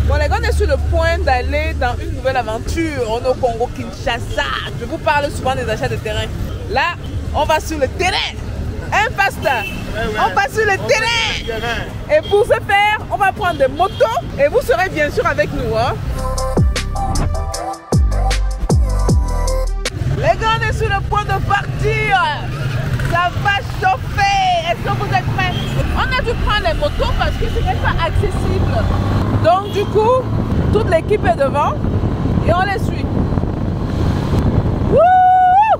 Bon les gars, on est sur le point d'aller dans une nouvelle aventure. On est au Congo Kinshasa. Je vous parle souvent des achats de terrain. Là, on va sur le terrain. Hein, pasteur? On va sur le terrain. Et pour ce faire, on va prendre des motos. Et vous serez bien sûr avec nous. Hein? Les gars, on est sur le point de partir. Ça va chauffer. Est-ce que vous êtes prêts? On a dû prendre les motos parce que ce n'est pas accessible. Donc du coup, toute l'équipe est devant et on les suit. Wouh!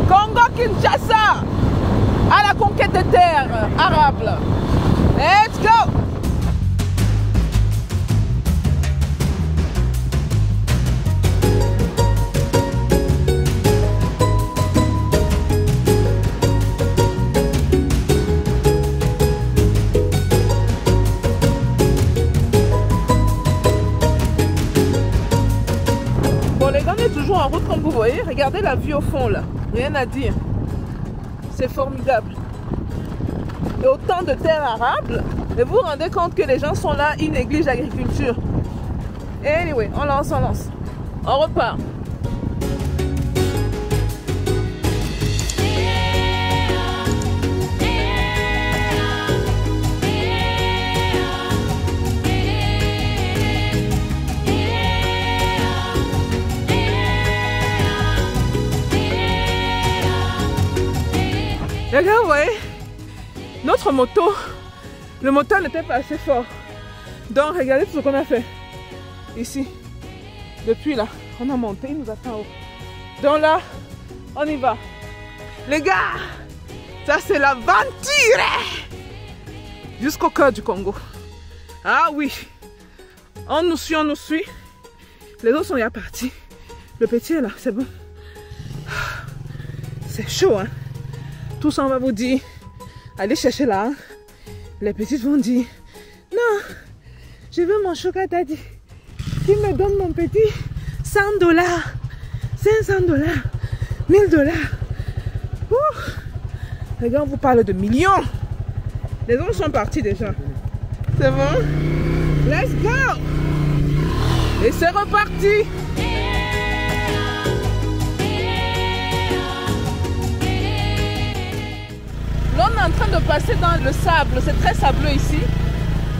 Congo Kinshasa à la conquête des terres arables. Let's go! Toujours en route comme vous voyez, regardez la vue au fond là, rien à dire, c'est formidable. Et autant de terres arables, et vous vous rendez compte que les gens sont là, ils négligent l'agriculture. Anyway, on lance, on repart. Les gars, vous voyez, notre moto, le moteur n'était pas assez fort. Donc, regardez tout ce qu'on a fait. Ici, depuis là, on a monté, il nous attend en haut. Donc là, on y va. Les gars, ça c'est l'aventure jusqu'au cœur du Congo. Ah oui, on nous suit. Les autres sont déjà partis. Le petit est là, c'est bon. C'est chaud, hein. Tout ça, on va vous dire, allez chercher là. Les petites vont dire, non, je veux mon chocolat daddy. Qui me donne mon petit $100, $500, $1000. Les gars, on vous parle de millions. Les autres sont partis déjà. C'est bon? Let's go! Et c'est reparti! Là, on est en train de passer dans le sable, c'est très sableux ici.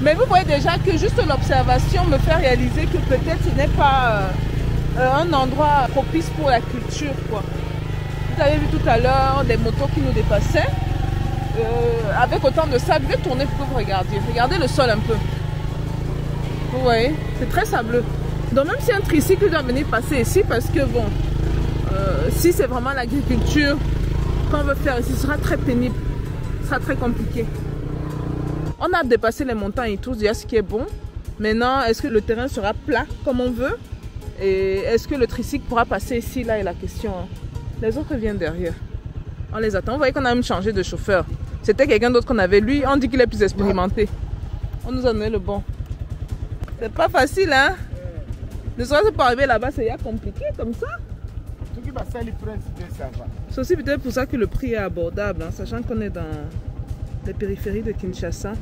Mais vous voyez déjà que juste l'observation me fait réaliser que peut-être ce n'est pas un endroit propice pour la culture, quoi. Vous avez vu tout à l'heure des motos qui nous dépassaient. Avec autant de sable, je vais tourner pour que vous regardiez. Regardez le sol un peu. Vous voyez, c'est très sableux. Donc même si un tricycle doit venir passer ici, parce que bon, si c'est vraiment l'agriculture qu'on veut faire ici, ce sera très pénible. Sera très compliqué. On a dépassé les montagnes et tout, déjà ce qui est bon. Maintenant, est-ce que le terrain sera plat comme on veut? Et est-ce que le tricycle pourra passer ici? Là est la question. Les autres viennent derrière. On les attend. Vous voyez qu'on a même changé de chauffeur. C'était quelqu'un d'autre qu'on avait. Lui, on dit qu'il est plus expérimenté. On nous a donné le bon. C'est pas facile, hein? Ne serait-ce pas arriver là-bas, c'est compliqué comme ça. C'est aussi peut-être pour ça que le prix est abordable, hein, sachant qu'on est dans les périphéries de Kinshasa.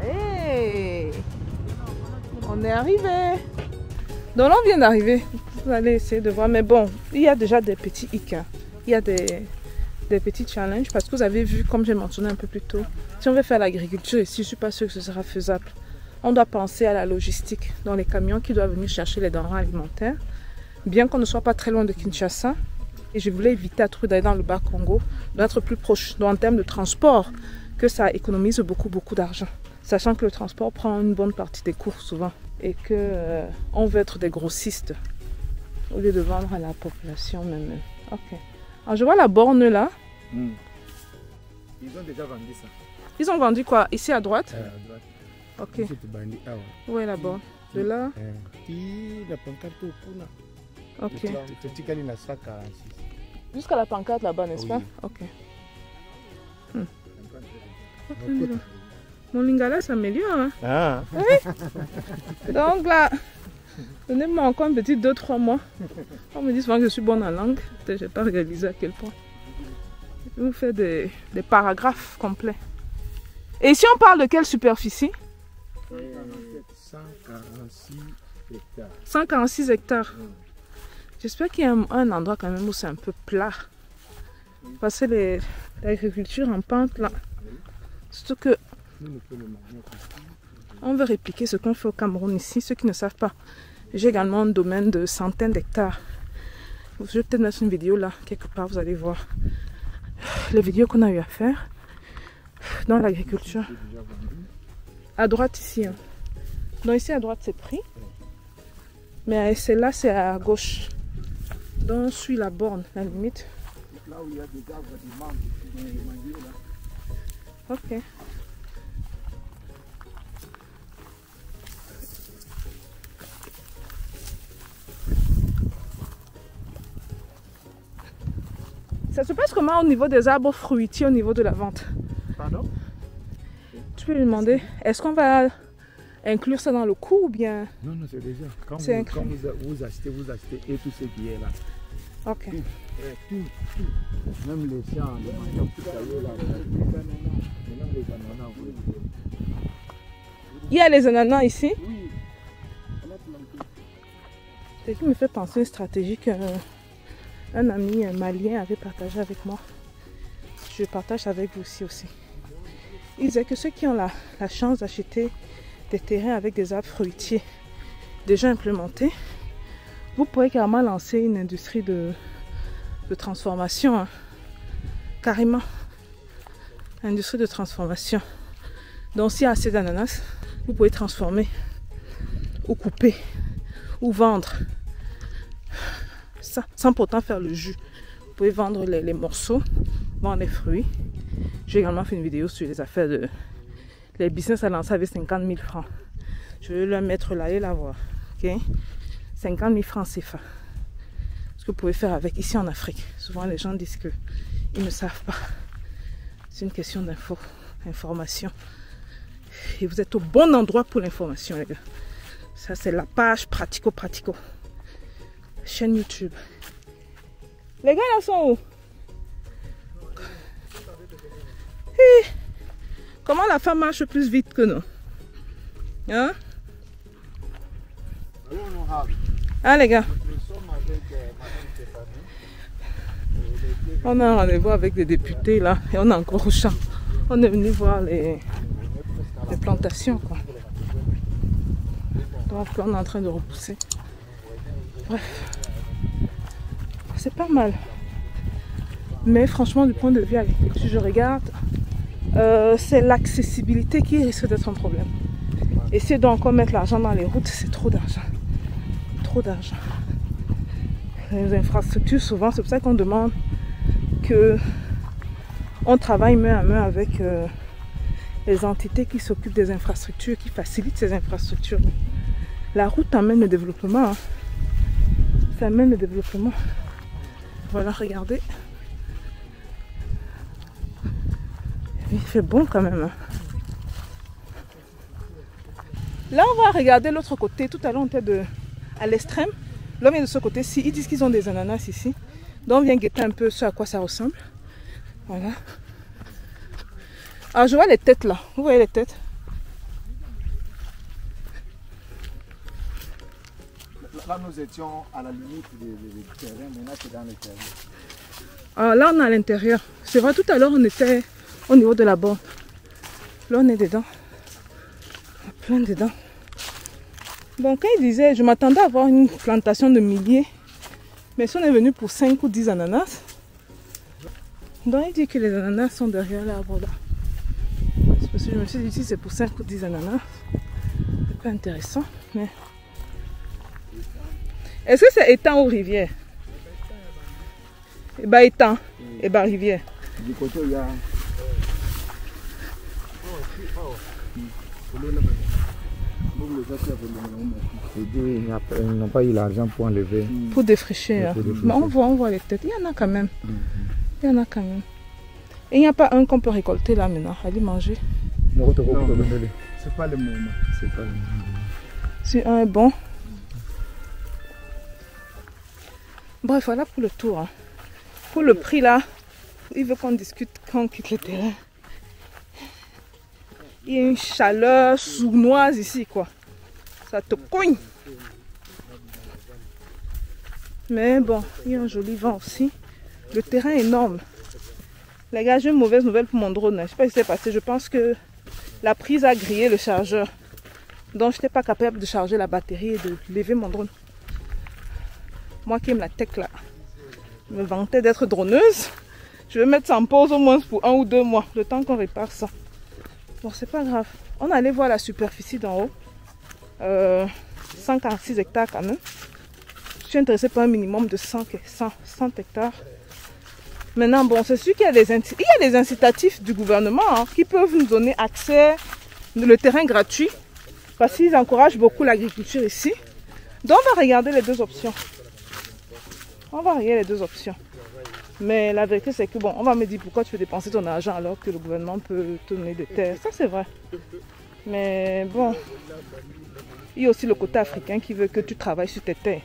Hey, on est arrivé. Donc là, on vient d'arriver. Vous allez essayer de voir, mais bon, il y a déjà des petits hicks. Il y a des petits challenges parce que vous avez vu, comme j'ai mentionné un peu plus tôt, si on veut faire l'agriculture ici, je ne suis pas sûre que ce sera faisable. On doit penser à la logistique dans les camions qui doivent venir chercher les denrées alimentaires, bien qu'on ne soit pas très loin de Kinshasa. Et je voulais éviter à tout d'aller dans le bas Congo, d'être plus proche. Donc en termes de transport, que ça économise beaucoup d'argent. Sachant que le transport prend une bonne partie des cours souvent et que on veut être des grossistes au lieu de vendre à la population même. Ok. Alors je vois la borne là. Ils ont déjà vendu ça. Ils ont vendu quoi? Ici à droite? À droite. Ok. Où est la borne? De là? Ok. Jusqu'à la pancarte là-bas, n'est-ce pas? Ok. Mon lingala s'améliore. Hein? Ah. Oui. Donc là, Donnez-moi encore un petit 2-3 mois. On me dit souvent que je suis bonne en langue. Je n'ai pas réalisé à quel point. Je vous fais des paragraphes complets. Et ici, on parle de quelle superficie? 146 hectares. 146 hectares. J'espère qu'il y a un endroit quand même où c'est un peu plat. Parce que l'agriculture en pente là. Surtout que on veut répliquer ce qu'on fait au Cameroun ici. Ceux qui ne savent pas, j'ai également un domaine de centaines d'hectares. Je vais peut-être mettre une vidéo là, quelque part, vous allez voir les vidéos qu'on a eu à faire dans l'agriculture. À droite ici. Hein. Donc ici à droite c'est pris. Mais celle-là c'est à gauche. Donc on suit la borne, la limite. Là où il y a des arbres, des manguiers là. Ok. Ça se passe comment au niveau des arbres fruitiers, au niveau de la vente? Pardon? Tu peux lui demander, est-ce qu'on va inclure ça dans le coût ou bien? Non, non, c'est déjà. Quand vous achetez et tout ce qui est là. Ok. Tout. Même les champs, les maniocs, tout ça, là. Même les ananas. Il y a les ananas ici? Oui. C'est qui me fait penser à une stratégie qu'un ami malien avait partagé avec moi. Je partage avec vous aussi. Il disait que ceux qui ont la chance d'acheter des terrains avec des arbres fruitiers déjà implémentés, vous pourrez carrément lancer une industrie de transformation. Hein. Carrément. Industrie de transformation. Donc s'il y a assez d'ananas, vous pouvez transformer ou couper ou vendre. Ça, sans pourtant faire le jus. Vous pouvez vendre les morceaux, vendre les fruits. J'ai également fait une vidéo sur les affaires de... Les business à lancer avec 50 000 francs. Je vais la mettre là et la voir. Okay? 50 000 francs CFA. Ce que vous pouvez faire avec ici en Afrique. Souvent les gens disent qu'ils ne savent pas. C'est une question d'information. Et vous êtes au bon endroit pour l'information, les gars. Ça, c'est la page pratico-pratico. Chaîne YouTube. Les gars, là sont où? Hey, comment la femme marche plus vite que nous? Hein? Ah, les gars. On a un rendez-vous avec des députés là. Et on est encore au champ. On est venu voir les plantations, quoi. Donc, on est en train de repousser. Bref. C'est pas mal. Mais franchement, du point de vue agriculture, je regarde, c'est l'accessibilité qui risque d'être un problème. Et si on doit encore mettre l'argent dans les routes, c'est trop d'argent. Trop d'argent. Les infrastructures, souvent, c'est pour ça qu'on demande que on travaille main à main avec les entités qui s'occupent des infrastructures, qui facilitent ces infrastructures. La route amène le développement. Hein. Ça amène le développement. Voilà, regardez. Il fait bon quand même. Hein. Là, on va regarder l'autre côté. Tout à l'heure, on était à l'extrême. Là, on vient de ce côté-ci. Ils disent qu'ils ont des ananas ici. Donc, on vient guetter un peu ce à quoi ça ressemble. Voilà. Alors, je vois les têtes là. Vous voyez les têtes? Là, nous étions à la limite du terrain. Maintenant, c'est dans le terrain. Alors là, on est à l'intérieur. C'est vrai, tout à l'heure, on était au niveau de la borne. Là, on est dedans. Plein dedans. Donc, quand il disait, je m'attendais à avoir une plantation de milliers. Mais si on est venu pour 5 ou 10 ananas, donc il dit que les ananas sont derrière l'arbre là. C'est parce que je me suis dit, si c'est pour 5 ou 10 ananas, c'est pas intéressant. Mais... Est-ce que c'est étang ou rivière? Et bah étang, et bah rivière. Du côté, il y a... Ils n'ont pas eu l'argent pour enlever. Pour défricher. Hein. Mais on voit les têtes. Il y en a quand même. Il y en a quand même. Et il n'y a pas un qu'on peut récolter là maintenant. Aller manger. Non, c'est pas le moment. C'est pas le moment. Si un est bon. Bref, voilà pour le tour. Hein. Pour le prix là, il veut qu'on discute quand on quitte le terrain. Il y a une chaleur sournoise ici quoi. Ça te cogne. Mais bon, il y a un joli vent aussi. Le terrain est énorme. Les gars, j'ai une mauvaise nouvelle pour mon drone. Je ne sais pas ce qui s'est passé. Je pense que la prise a grillé le chargeur. Donc, je n'étais pas capable de charger la batterie et de lever mon drone. Moi qui aime la tech là, je me vantais d'être droneuse. Je vais mettre ça en pause au moins pour 1 ou 2 mois. Le temps qu'on répare ça. Bon, c'est pas grave. On allait voir la superficie d'en haut. 146 hectares quand même. Je suis intéressée par un minimum de 100 hectares. Maintenant, bon, c'est sûr qu'il y a des incitatifs du gouvernement hein, qui peuvent nous donner accès le terrain gratuit parce qu'ils encouragent beaucoup l'agriculture ici. Donc, on va regarder les deux options. On va regarder les deux options. Mais la vérité, c'est que bon, on va me dire pourquoi tu veux dépenser ton argent alors que le gouvernement peut te donner des terres. Ça, c'est vrai. Mais bon, il y a aussi le côté africain qui veut que tu travailles sur tes terres.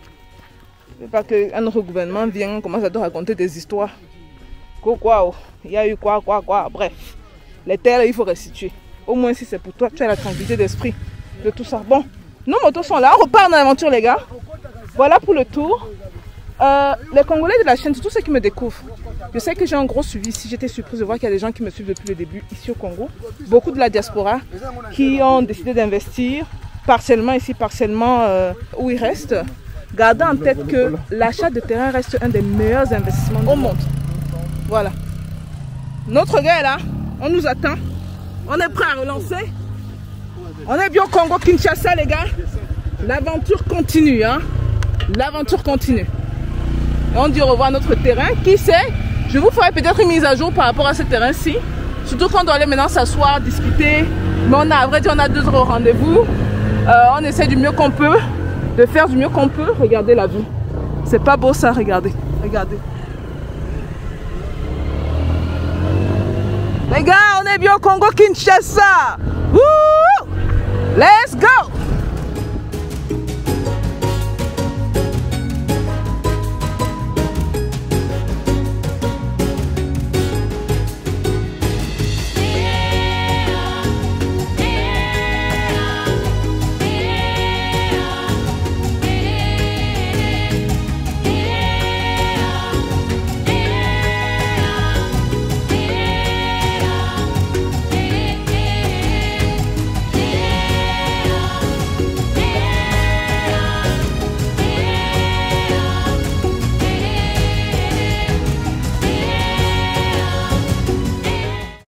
C'est pas qu'un autre gouvernement vient, commence à te raconter des histoires. Quoi, il y a eu quoi, bref. Les terres, il faut restituer. Au moins, si c'est pour toi, tu as la tranquillité d'esprit de tout ça. Bon, nos motos sont là. On repart dans l'aventure, les gars. Voilà pour le tour. Les Congolais de la chaîne, c'est tous ceux qui me découvrent. Je sais que j'ai un gros suivi ici. J'étais surprise de voir qu'il y a des gens qui me suivent depuis le début ici au Congo. Beaucoup de la diaspora qui ont décidé d'investir partiellement ici, partiellement où ils restent. Gardez en tête que l'achat de terrain reste un des meilleurs investissements au monde. Voilà. Notre gars est là. On nous attend. On est prêt à relancer. On est bien au Congo Kinshasa, les gars. L'aventure continue. Hein? L'aventure continue. Et on dit au revoir à notre terrain. Qui sait? Je vous ferai peut-être une mise à jour par rapport à ce terrain-ci. Surtout qu'on doit aller maintenant s'asseoir, discuter. Mais on a, à vrai dire, on a 2 heures au rendez-vous. On essaie du mieux qu'on peut. De faire du mieux qu'on peut. Regardez la vue. C'est pas beau ça, regardez. Regardez. Les gars, on est bien au Congo Kinshasa. Wouh! Let's go!